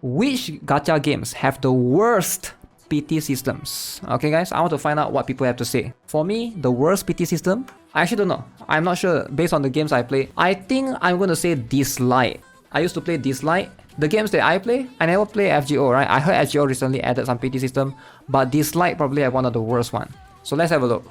which gacha games have the worst PT systems? Okay guys, I want to find out what people have to say. For me, the worst PT system, I actually don't know. I'm not sure based on the games I play. I think I'm going to say Dislight. I used to play Dislight. The games that I play, I never play FGO, right? I heard FGO recently added some PT system, but Dislight probably have one of the worst one. So let's have a look.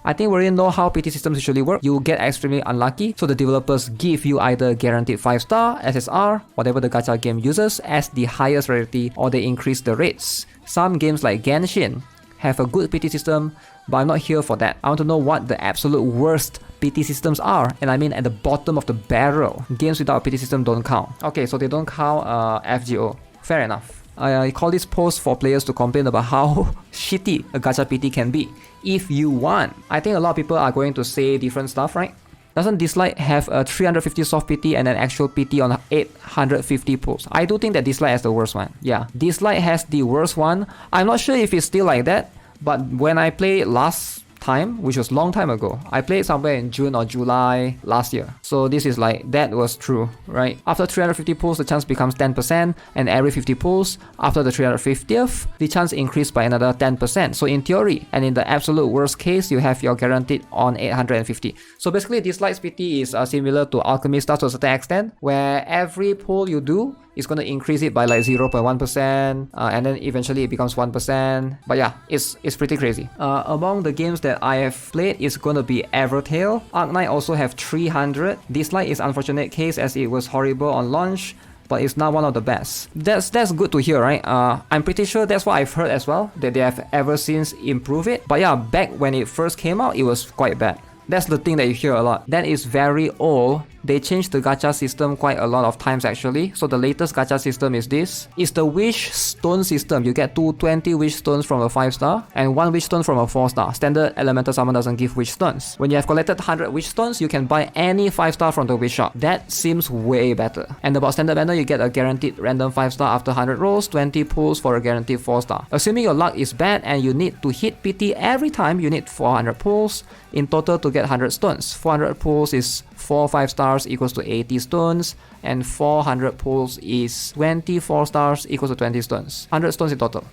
I think we already know how PT systems usually work. You get extremely unlucky, so the developers give you either guaranteed 5-star, SSR, whatever the gacha game uses, as the highest rarity, or they increase the rates. Some games like Genshin have a good PT system, but I'm not here for that. I want to know what the absolute worst PT systems are, and I mean at the bottom of the barrel. Games without a PT system don't count. Okay, so they don't count FGO. Fair enough. I call this post for players to complain about how shitty a gacha PT can be. If you want, I think a lot of people are going to say different stuff, right? Doesn't Dislight have a 350 soft PT and an actual PT on 850 pulls? I do think that Dislight has the worst one. Yeah, Dislight has the worst one. I'm not sure if it's still like that, but when I played last time, which was long time ago, I played somewhere in June or July last year. So this is like, that was true, right? After 350 pulls, the chance becomes 10%, and every 50 pulls, after the 350th, the chance increased by another 10%. So in theory, and in the absolute worst case, you have your guaranteed on 850. So basically, Dislight's PT is similar to Alchemist to a certain extent, where every pull you do, it's going to increase it by like 0.1%, and then eventually it becomes 1%. But yeah, it's pretty crazy. Among the games that I have played, it's going to be Evertale. Arknights also have 300. Dislight is unfortunate case as it was horrible on launch, but it's not one of the best. That's good to hear, right? I'm pretty sure that's what I've heard as well, that they have ever since improved it. But yeah, back when it first came out, it was quite bad. That's the thing that you hear a lot. That is very old. They changed the gacha system quite a lot of times actually. So the latest gacha system is this. It's the wish stone system. You get 220 wish stones from a 5-star and 1 wish stone from a 4-star. Standard elemental summon doesn't give wish stones. When you have collected 100 wish stones, you can buy any 5-star from the wish shop. That seems way better. And about standard banner, you get a guaranteed random 5-star after 100 rolls, 20 pulls for a guaranteed 4-star. Assuming your luck is bad and you need to hit PT every time, you need 400 pulls in total to get 100 stones. 400 pulls is 4 5-stars equals to 80 stones, and 400 pulls is 24 stars equals to 20 stones. 100 stones in total.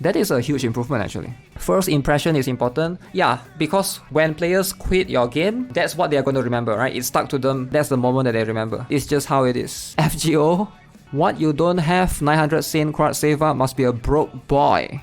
That is a huge improvement actually. First impression is important. Yeah, because when players quit your game, that's what they are going to remember, right? It's stuck to them. That's the moment that they remember. It's just how it is. FGO, what you don't have 900 Saint Quad save up must be a broke boy.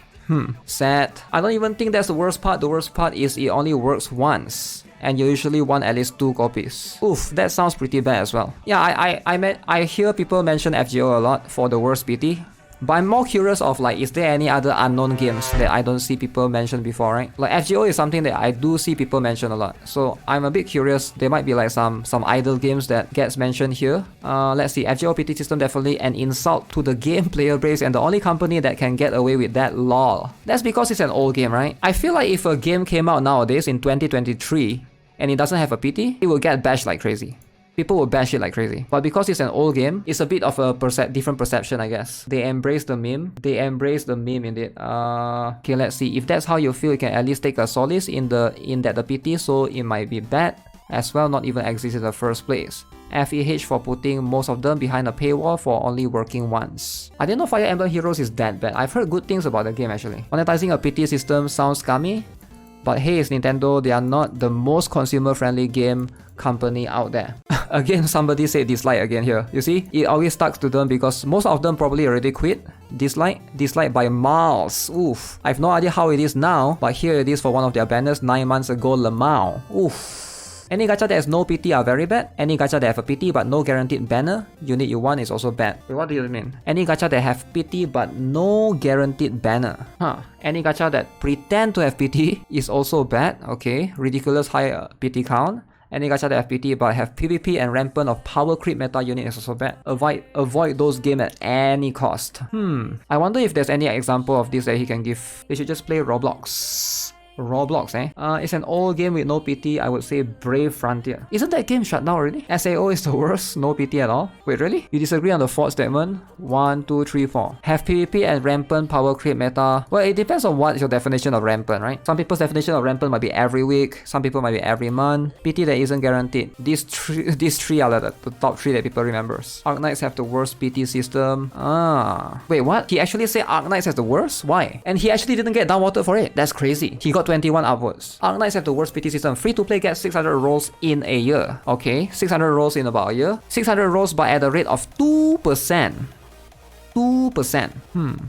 Sad. I don't even think that's the worst part. The worst part is it only works once, and you usually want at least 2 copies. Oof, that sounds pretty bad as well. Yeah, I hear people mention FGO a lot for the worst PT. But I'm more curious of like, is there any other unknown games that I don't see people mention before, right? Like FGO is something that I do see people mention a lot. So I'm a bit curious. There might be like some idle games that gets mentioned here. Let's see. FGO PT system definitely an insult to the game player base and the only company that can get away with that, lol. That's because it's an old game, right? I feel like if a game came out nowadays in 2023 and it doesn't have a PT, it will get bashed like crazy. People will bash it like crazy. But because it's an old game, it's a bit of a different perception, I guess. They embrace the meme. They embrace the meme indeed. Okay, let's see. If that's how you feel, you can at least take a solace in that the PT, so it might be bad as well, not even exist in the first place. FEH for putting most of them behind a paywall for only working once. I didn't know Fire Emblem Heroes is that bad. I've heard good things about the game actually. Monetizing a PT system sounds scummy, but hey, it's Nintendo, they are not the most consumer-friendly game company out there. Again, somebody said Dislight again here. You see, it always stuck to them because most of them probably already quit. Dislight by miles. Oof. I have no idea how it is now, but here it is for one of their banners 9 months ago, Lemao. Oof. Any gacha that has no PT are very bad. Any gacha that have a PT but no guaranteed banner, unit you want, is also bad. Wait, what do you mean? Any gacha that have PT but no guaranteed banner. Any gacha that pretend to have PT is also bad. Okay, ridiculous high PT count. Any gacha that have PT but have PvP and rampant of power creep meta unit is also bad. Avoid those games at any cost. I wonder if there's any example of this that he can give. They should just play Roblox. Roblox, eh? It's an old game with no PT. I would say Brave Frontier. Isn't that game shut down already? SAO is the worst, no PT at all. Wait, really? You disagree on the fourth statement? 1, 2, 3, 4. Have PvP and rampant power creep meta? Well, it depends on what's your definition of rampant, right? Some people's definition of rampant might be every week. Some people might be every month. PT that isn't guaranteed. These three are the top 3 that people remembers. Arknights have the worst PT system. Wait, what? He actually said Arknights has the worst? Why? And he actually didn't get downvoted for it. That's crazy. He got 21 upwards. Arknights have the worst PT system. Free to play gets 600 rolls in a year. Okay, 600 rolls in about a year. 600 rolls but at a rate of 2%. 2%.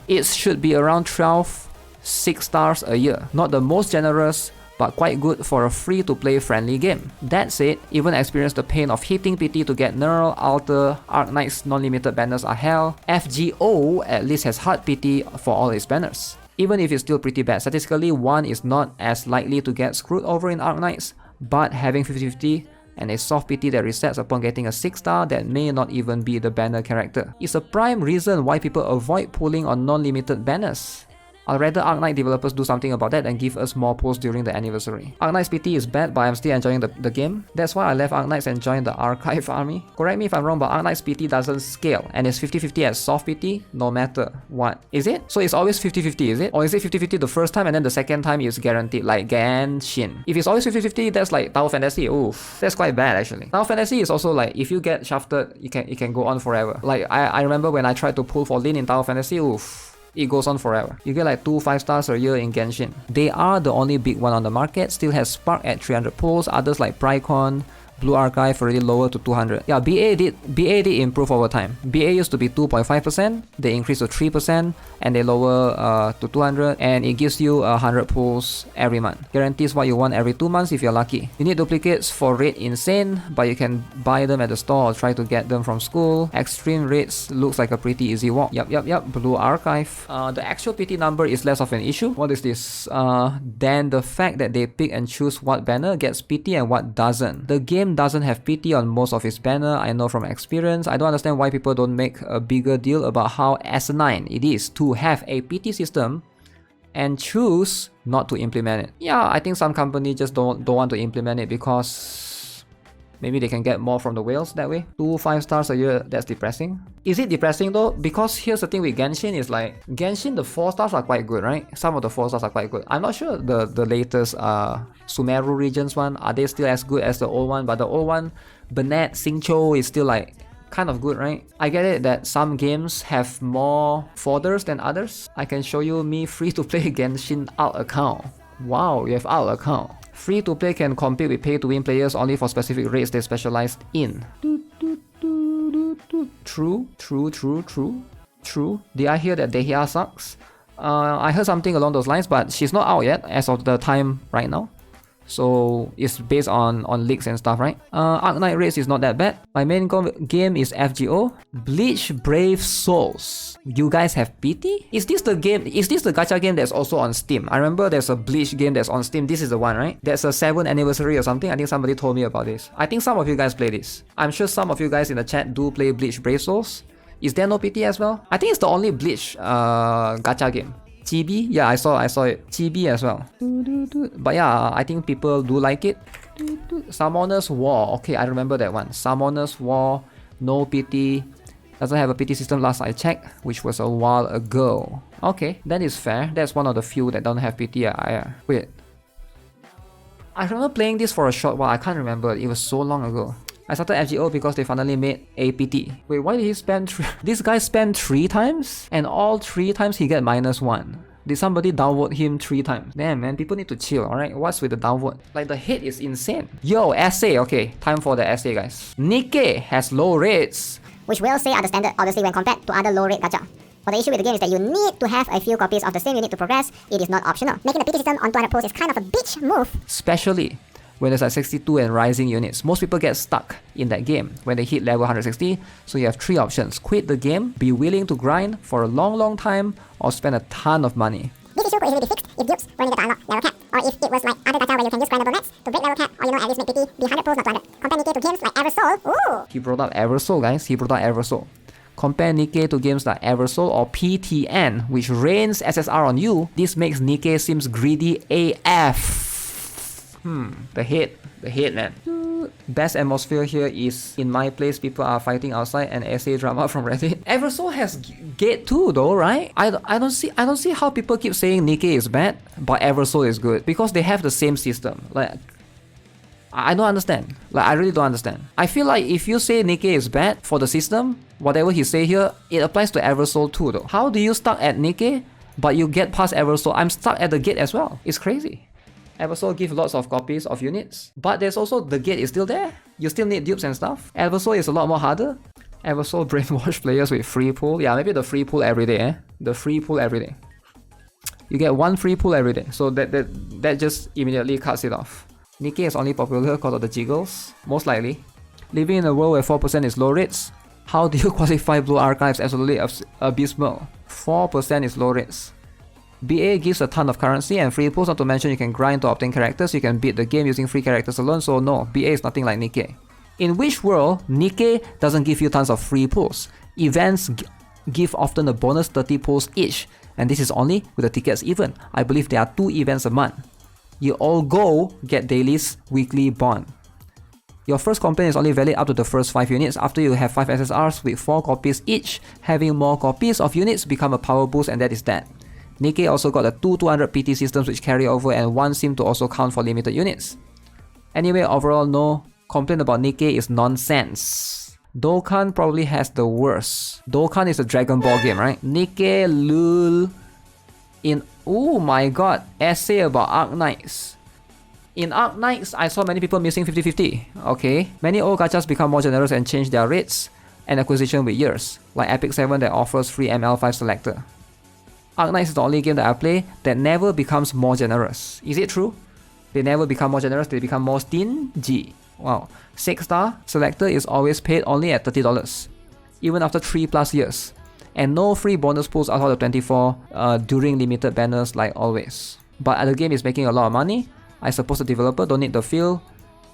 It should be around 12 6 stars a year. Not the most generous, but quite good for a free-to-play friendly game. That said, even experience the pain of hitting PT to get Neural, Alter, Arknights non-limited banners are hell. FGO at least has hard PT for all its banners. Even if it's still pretty bad, statistically 1 is not as likely to get screwed over in Arknights, but having 50-50 and a soft PT that resets upon getting a 6 star that may not even be the banner character is a prime reason why people avoid pulling on non-limited banners. I'd rather Arknight developers do something about that and give us more pulls during the anniversary. Arknights PT is bad, but I'm still enjoying the game. That's why I left Arknights and joined the Archive army. Correct me if I'm wrong, but Arknights PT doesn't scale and it's 50-50 at soft PT no matter what. Is it? So it's always 50-50, is it? Or is it 50-50 the first time and then the second time is guaranteed, like Genshin? If it's always 50-50, that's like Tower Fantasy. Oof, that's quite bad actually. Tower Fantasy is also like, if you get shafted, it can go on forever. Like I remember when I tried to pull for Lin in Tower Fantasy, oof. It goes on forever. You get like 2 5-stars a year in Genshin. They are the only big one on the market. Still has Spark at 300 pulls. Others like Prycon, Blue Archive already lower to 200. Yeah, BA did improve over time. BA used to be 2.5%, they increased to 3%, and they lower to 200, and it gives you 100 pulls every month. Guarantees what you want every 2 months if you're lucky. You need duplicates for rate insane, but you can buy them at the store or try to get them from school. Extreme rates looks like a pretty easy walk. Yep. Blue Archive. The actual PT number is less of an issue. What is this? Then the fact that they pick and choose what banner gets PT and what doesn't. The game doesn't have PT on most of its banner, I know from experience. I don't understand why people don't make a bigger deal about how asinine it is to have a PT system and choose not to implement it. Yeah, I think some companies just don't want to implement it because maybe they can get more from the whales that way. 2 5-stars a year, that's depressing. Is it depressing though? Because here's the thing with Genshin is like, Genshin the 4 stars are quite good, right? Some of the 4 stars are quite good. I'm not sure the latest Sumeru regions one, are they still as good as the old one? But the old one, Bennett, Xingqiu is still like kind of good, right? I get it that some games have more fodders than others. I can show you me free to play Genshin alt account. Wow, you have alt account. Free to play can compete with pay to win players only for specific rates they specialized in. True. Did I hear that Dehya sucks? I heard something along those lines, but she's not out yet as of the time right now. So it's based on leaks and stuff, right? Arknight race is not that bad. My main game is FGO. Bleach Brave Souls. You guys have PT? Is this the gacha game that's also on Steam? I remember there's a Bleach game that's on Steam. This is the one, right? That's a 7th anniversary or something. I think somebody told me about this. I think some of you guys play this. I'm sure some of you guys in the chat do play Bleach Brave Souls. Is there no PT as well? I think it's the only Bleach gacha game. Chibi? Yeah, I saw it. Chibi as well. But yeah, I think people do like it. Summoners War. Okay, I remember that one. Summoners War, no PT. Doesn't have a PT system last I checked, which was a while ago. Okay, that is fair. That's one of the few that don't have PT. Wait. I remember playing this for a short while. I can't remember. It was so long ago. I started FGO because they finally made a PT. Wait, why did he spend this guy spent 3 times? And all 3 times he get -1. Did somebody downvote him 3 times? Damn man, people need to chill, alright? What's with the downvote? Like the hate is insane. Yo, essay, okay. Time for the essay, guys. NIKKE has low rates, which will say are the standard, obviously, when compared to other low-rate gacha. But the issue with the game is that you need to have a few copies of the same unit to progress. It is not optional. Making the PT system on 200 pulls is kind of a bitch move. especially when there's like 62 and rising units. Most people get stuck in that game when they hit level 160, so you have 3 options. Quit the game, be willing to grind for a long time, or spend a ton of money. This issue could easily be fixed if dupes were needed to unlock level cap, or if it was like other gacha where you can use grindable mats to break level cap, or at least make PT be 100 pulls not 200. Compare NIKKE to games like Eversoul. Ooh! He brought up Eversoul, guys. He brought up Eversoul. Compare NIKKE to games like Eversoul or PTN, which rains SSR on you. This makes NIKKE seems greedy AF. The hate man. Best atmosphere here is in my place, people are fighting outside and essay drama from Reddit. Eversoul has gate too though, right? I don't see how people keep saying NIKKE is bad, but Eversoul is good. Because they have the same system. Like, I don't understand. Like, I really don't understand. I feel like if you say NIKKE is bad for the system, whatever he say here, it applies to Eversoul too though. How do you stuck at NIKKE, but you get past Eversoul? I'm stuck at the gate as well. It's crazy. Eversoul gives lots of copies of units, but there's also the gate is still there. You still need dupes and stuff. Eversoul is a lot more harder. Eversoul brainwash players with free pull. Yeah, maybe the free pull every day, The free pull every day. You get one free pull every day, so that just immediately cuts it off. NIKKE is only popular because of the jiggles, most likely. Living in a world where 4% is low rates, how do you qualify Blue Archives absolutely abysmal? 4% is low rates. BA gives a ton of currency and free pulls, not to mention you can grind to obtain characters, you can beat the game using free characters alone, so no, BA is nothing like NIKKE. In which world, NIKKE doesn't give you tons of free pulls. Events give often a bonus 30 pulls each, and this is only with the tickets even. I believe there are 2 events a month. You all go get dailies, weekly bond. Your first complaint is only valid up to the first 5 units. After you have 5 SSRs with 4 copies each, having more copies of units become a power boost, and that is that. NIKKE also got the 200 PT systems which carry over, and one seem to also count for limited units. Anyway, overall no complaint about NIKKE is nonsense. Dokkan probably has the worst. Dokkan is a Dragon Ball game, right? NIKKE lul. Oh my god, essay about Arknights. In Arknights, I saw many people missing 50-50. Okay, many old gachas become more generous and change their rates and acquisition with years, like Epic 7 that offers free ML5 selector. Arknights is the only game that I play that never becomes more generous. Is it true? They never become more generous, they become more stingy. Wow. 6-star selector is always paid only at $30, even after 3+ years. And no free bonus pulls outside of 24 during limited banners like always. But the game is making a lot of money. I suppose the developer don't feel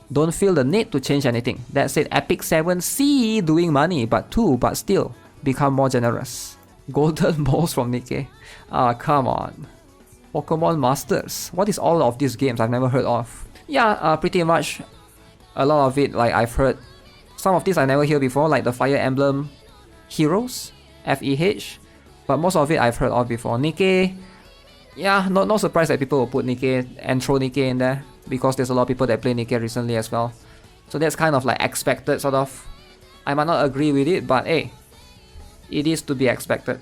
the need to change anything. That said, Epic 7C doing money, but still become more generous. Golden balls from NIKKE. Come on. Pokemon Masters. What is all of these games I've never heard of? Yeah, pretty much a lot of it, like I've heard. Some of these I never heard before, like the Fire Emblem Heroes, FEH. But most of it I've heard of before. NIKKE, yeah, no surprise that people will put NIKKE and throw NIKKE in there, because there's a lot of people that play NIKKE recently as well. So that's kind of like expected, sort of. I might not agree with it, but hey, it is to be expected.